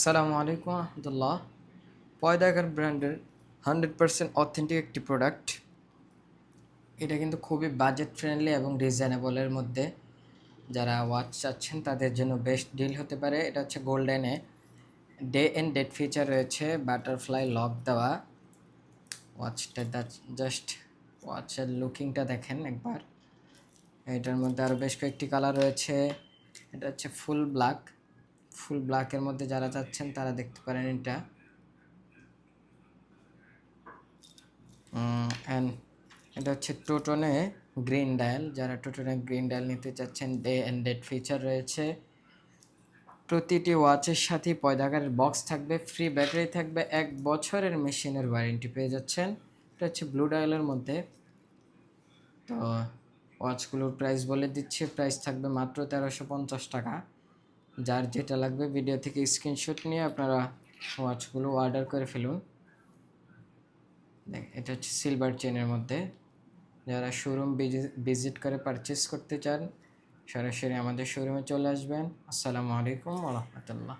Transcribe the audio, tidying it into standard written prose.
আসসালামু আলাইকুম রহমতুল্লাহ। পয়দাগার ব্র্যান্ডের 100% অথেন্টিক একটি প্রোডাক্ট। এটা কিন্তু খুবই বাজেট ফ্রেন্ডলি এবং রিজনেবলের মধ্যে। যারা ওয়াচ চাচ্ছেন তাদের জন্য বেস্ট ডিল হতে পারে। এটা হচ্ছে গোল্ডেনে ডে অ্যান্ড ডেট ফিচার রয়েছে, বাটারফ্লাই লক দেওয়া ওয়াচটা। জাস্ট ওয়াচের লুকিংটা দেখেন একবার। এটার মধ্যে আরও বেশ কয়েকটি কালার রয়েছে। এটা হচ্ছে ফুল ব্ল্যাকের মধ্যে যারা চাচ্ছেন তারা দেখতে পারেন এটা। অ্যান্ড এটা হচ্ছে টোটনে গ্রিন ডায়াল। যারা টোটনে গ্রিন ডায়াল নিতে চাচ্ছেন, ডে অ্যান্ড ডেট ফিচার রয়েছে। প্রতিটি ওয়াচের সাথেই পয়দাগারের বক্স থাকবে, ফ্রি ব্যাটারি থাকবে, 1 বছরের মেশিনের ওয়ারেন্টি পেয়ে যাচ্ছেন। এটা হচ্ছে ব্লু ডায়ালের মধ্যে। তো ওয়াচগুলোর প্রাইস বলে দিচ্ছি, প্রাইস থাকবে মাত্র 1350 টাকা। যার যেটা লাগবে ভিডিও থেকে স্ক্রিনশট নিয়ে আপনারা ওয়াচগুলো অর্ডার করে ফেলুন। এটা হচ্ছে সিলভার চেনের মধ্যে। যারা শোরুম ভিজিট করে পারচেস করতে চান, সরাসরি আমাদের শোরুমে চলে আসবেন। আসসালামু আলাইকুম ওয়া রাহমাতুল্লাহ।